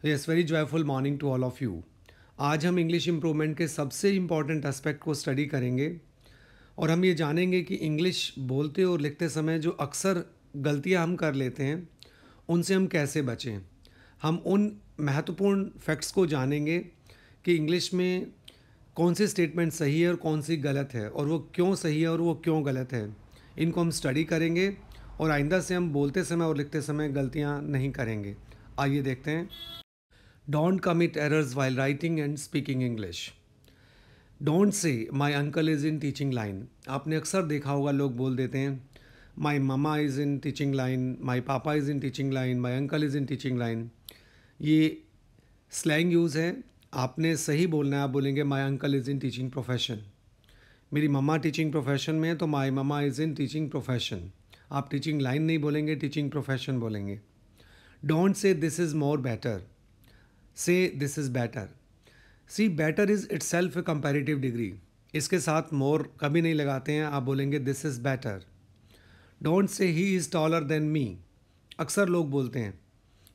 Yes, very joyful morning to all of you. आज हम English improvement के सबसे इम्पॉर्टेंट एस्पेक्ट को स्टडी करेंगे और हम ये जानेंगे कि इंग्लिश बोलते और लिखते समय जो अक्सर गलतियाँ हम कर लेते हैं उनसे हम कैसे बचें। हम उन महत्वपूर्ण फैक्ट्स को जानेंगे कि इंग्लिश में कौन सी स्टेटमेंट सही है और कौन सी गलत है और वो क्यों सही है और वो क्यों गलत है। इनको हम स्टडी करेंगे और आइंदा से हम बोलते समय और लिखते समय गलतियाँ नहीं करेंगे। आइए देखते हैं। Don't commit errors while writing and speaking English. Don't say my uncle is in teaching line. आपने अक्सर देखा होगा लोग बोल देते हैं my mama is in teaching line, my papa is in teaching line, my uncle is in teaching line. ये slang use है। आपने सही बोलना है। आप बोलेंगे my uncle is in teaching profession. मेरी मम्मा टीचिंग प्रोफेशन में है तो my mama is in teaching profession. आप टीचिंग लाइन नहीं बोलेंगे, टीचिंग प्रोफेशन बोलेंगे। Don't say this is more better. Say this is better. See, better is itself a comparative degree. इसके साथ more कभी नहीं लगाते हैं। आप बोलेंगे this is better. Don't say he is taller than me. अक्सर लोग बोलते हैं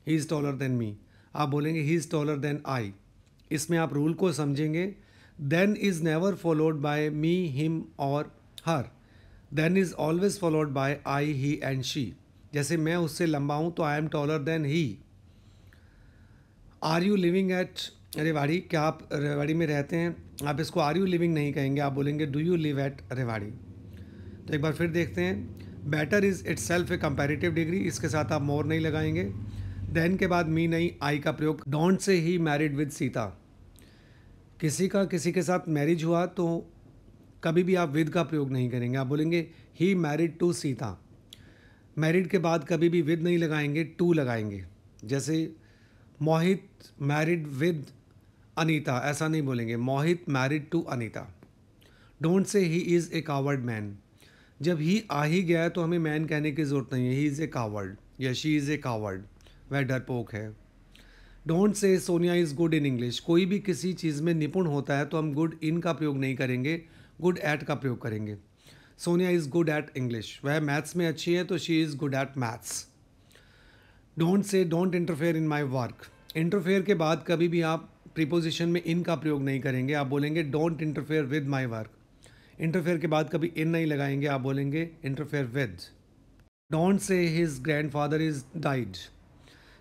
he is taller than me. आप बोलेंगे he is taller than I. इसमें आप रूल को समझेंगे। Then is never followed by me, him or her. Then is always followed by I, he and she. जैसे मैं उससे लंबा हूँ तो I am taller than he. Are you living at Rewari? क्या आप रेवाड़ी में रहते हैं? आप इसको आर यू लिविंग नहीं कहेंगे, आप बोलेंगे do you live at Rewari. तो एक बार फिर देखते हैं। Better is it's self A comparative degree, इसके साथ आप मोर नहीं लगाएंगे। देन के बाद मी नहीं, आई का प्रयोग। Don't say he married with Sita. किसी के साथ मैरिज हुआ तो कभी भी आप विद का प्रयोग नहीं करेंगे, आप बोलेंगे he married to Sita. Married के बाद कभी भी विद नहीं लगाएंगे, टू लगाएंगे। जैसे मोहित मैरिड विद अनीता, ऐसा नहीं बोलेंगे Mohit married to Anita. Don't say he is a coward man. जब ही आ ही गया है तो हमें मैन कहने की ज़रूरत नहीं है। ही इज़ ए कावर्ड या शी इज़ ए कावर्ड, वह डरपोक है। डोंट से Sonia is good in English. कोई भी किसी चीज़ में निपुण होता है तो हम गुड इन का प्रयोग नहीं करेंगे, गुड एट का प्रयोग करेंगे। Sonia is good at English, वह मैथ्स में अच्छी है तो she is good at maths. Don't say don't interfere in my work. Interfere के बाद कभी भी आप प्रीपोजिशन में इन का प्रयोग नहीं करेंगे, आप बोलेंगे don't interfere with my work. Interfere के बाद कभी इन नहीं लगाएंगे, आप बोलेंगे interfere with. Don't say his grand father is died.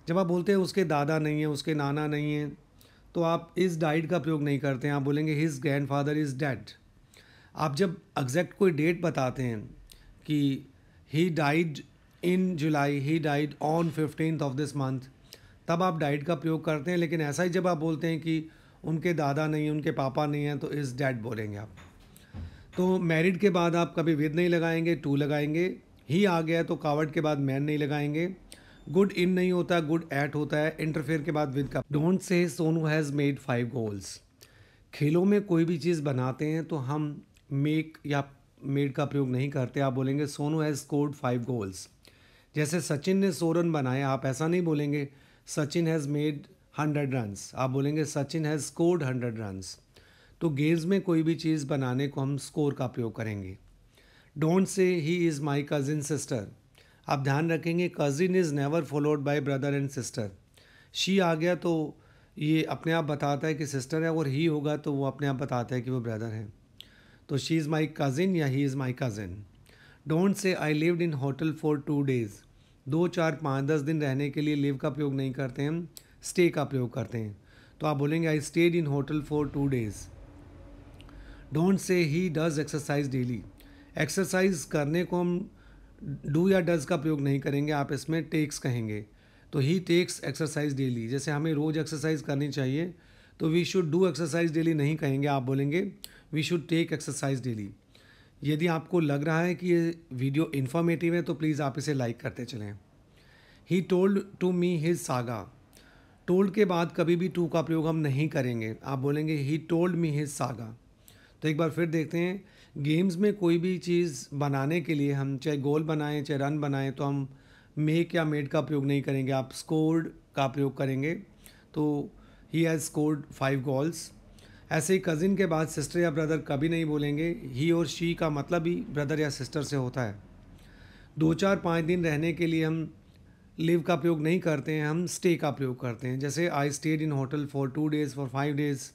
जब आप बोलते हैं उसके दादा नहीं है, उसके नाना नहीं है, तो आप इज़ डाइड का प्रयोग नहीं करते हैं, आप बोलेंगे his grand father is dead. आप जब एग्जैक्ट कोई डेट बताते हैं कि he died in July, he died on 15th of this month, तब आप डाइड का प्रयोग करते हैं। लेकिन ऐसा ही जब आप बोलते हैं कि उनके दादा नहीं हैं, उनके पापा नहीं हैं, तो इज़ डैड बोलेंगे आप। तो मैरिड के बाद आप कभी विद नहीं लगाएंगे, टू लगाएंगे। ही आ गया तो कावर्ड के बाद मैन नहीं लगाएंगे। गुड इन नहीं होता, गुड एट होता है। इंटरफेयर के बाद विद का। Don't say Sonu has made 5 goals. खेलों में कोई भी चीज़ बनाते हैं तो हम मेक या मेड का प्रयोग नहीं करते, आप बोलेंगे सोनू हैज़ स्कोर्ड 5 गोल्स। जैसे सचिन ने 100 रन बनाए, आप ऐसा नहीं बोलेंगे सचिन हैज़ मेड 100 रन्स, आप बोलेंगे सचिन हैज़ स्कोर्ड 100 रन्स। तो गेम्स में कोई भी चीज़ बनाने को हम स्कोर का प्रयोग करेंगे। Don't say he is my cousin sister. आप ध्यान रखेंगे cousin is never followed by brother and sister. She आ गया तो ये अपने आप बताता है कि सिस्टर है, और ही होगा तो वो अपने आप बताता है कि वो ब्रदर है। तो शी इज़ माई कज़िन या ही is my cousin. Don't say I lived in hotel for 2 days। 2, 4, 5, 10 दिन रहने के लिए लिव का प्रयोग नहीं करते हैं, हम स्टे का प्रयोग करते हैं। तो आप बोलेंगे I stayed in hotel for 2 days। Don't say he does exercise daily. Exercise करने को हम डू या डज का प्रयोग नहीं करेंगे, आप इसमें टेक्स कहेंगे। तो ही टेक्स एक्सरसाइज डेली। जैसे हमें रोज़ एक्सरसाइज करनी चाहिए तो we should do exercise daily नहीं कहेंगे, आप बोलेंगे we should take exercise daily. यदि आपको लग रहा है कि ये वीडियो इन्फॉर्मेटिव है तो प्लीज़ आप इसे लाइक करते चलें। He told to me his saga. Told के बाद कभी भी टू का प्रयोग हम नहीं करेंगे, आप बोलेंगे he told me his saga. तो एक बार फिर देखते हैं। गेम्स में कोई भी चीज़ बनाने के लिए हम चाहे गोल बनाएं चाहे रन बनाएं तो हम मेक या मेड का प्रयोग नहीं करेंगे, आप स्कोर्ड का प्रयोग करेंगे। तो ही हैज़ स्कोर्ड 5 गोल्स। ऐसे ही कज़िन के बाद सिस्टर या ब्रदर कभी नहीं बोलेंगे। ही और शी का मतलब ही ब्रदर या सिस्टर से होता है। 2, 4, 5 दिन रहने के लिए हम लिव का प्रयोग नहीं करते हैं, हम स्टे का प्रयोग करते हैं। जैसे I stayed in hotel for 2 days for 5 days।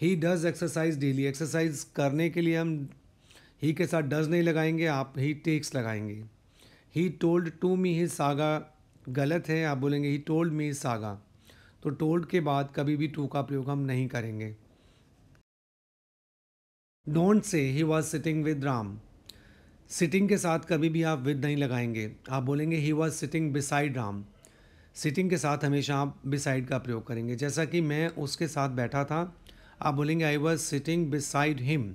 He does exercise daily, exercise करने के लिए हम ही के साथ डज़ नहीं लगाएंगे, आप ही टेक्स लगाएंगे। He told to me his saga गलत है, आप बोलेंगे he told me his saga. तो टोल्ड के बाद कभी भी टू का प्रयोग हम नहीं करेंगे। Don't say he was sitting with Ram. Sitting के साथ कभी भी आप विद नहीं लगाएंगे, आप बोलेंगे he was sitting beside Ram. Sitting के साथ हमेशा आप बिसाइड का प्रयोग करेंगे। जैसा कि मैं उसके साथ बैठा था, आप बोलेंगे I was sitting beside him.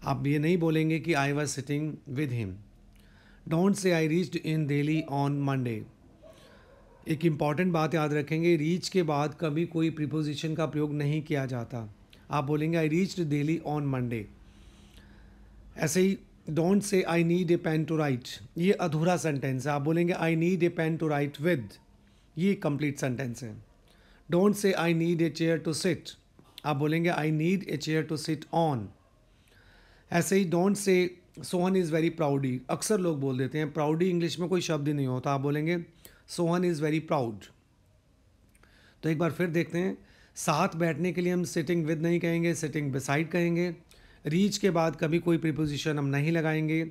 आप ये नहीं बोलेंगे कि I was sitting with him. Don't say I reached in Delhi on Monday. एक इम्पॉर्टेंट बात याद रखेंगे, रीच के बाद कभी कोई प्रीपोजिशन का प्रयोग नहीं किया जाता। आप बोलेंगे I reached Delhi on Monday. ऐसे ही don't say I need a pen to write, ये अधूरा सेंटेंस है, आप बोलेंगे I need a pen to write with, ये कंप्लीट सेंटेंस है। Don't say I need a chair to sit, आप बोलेंगे I need a chair to sit on. ऐसे ही डोंट से सोहन इज़ वेरी प्राउडी, अक्सर लोग बोल देते हैं, प्राउडी इंग्लिश में कोई शब्द ही नहीं होता, आप बोलेंगे सोहन इज़ वेरी प्राउड। तो एक बार फिर देखते हैं, साथ बैठने के लिए हम सिटिंग विद नहीं कहेंगे, सिटिंग बिसाइड कहेंगे। रीच के बाद कभी कोई प्रीपोजिशन हम नहीं लगाएंगे।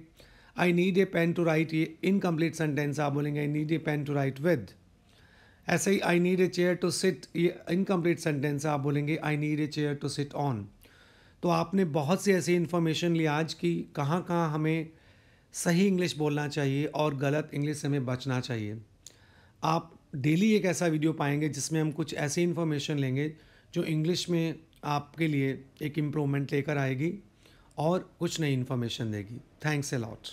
I need a pen to write, ये इनकम्प्लीट सेंटेंस, आप बोलेंगे I need a pen to write with. ऐसे ही I need a chair to sit, ये इनकम्प्लीट सेंटेंस है, आप बोलेंगे I need a chair to sit on. तो आपने बहुत सी ऐसी इन्फॉर्मेशन ली आज की कहाँ कहाँ हमें सही इंग्लिश बोलना चाहिए और गलत इंग्लिश से हमें बचना चाहिए। आप डेली एक ऐसा वीडियो पाएंगे जिसमें हम कुछ ऐसी इन्फॉर्मेशन लेंगे जो इंग्लिश में आपके लिए एक इम्प्रूवमेंट लेकर आएगी और कुछ नई इन्फॉर्मेशन देगी। Thanks a lot.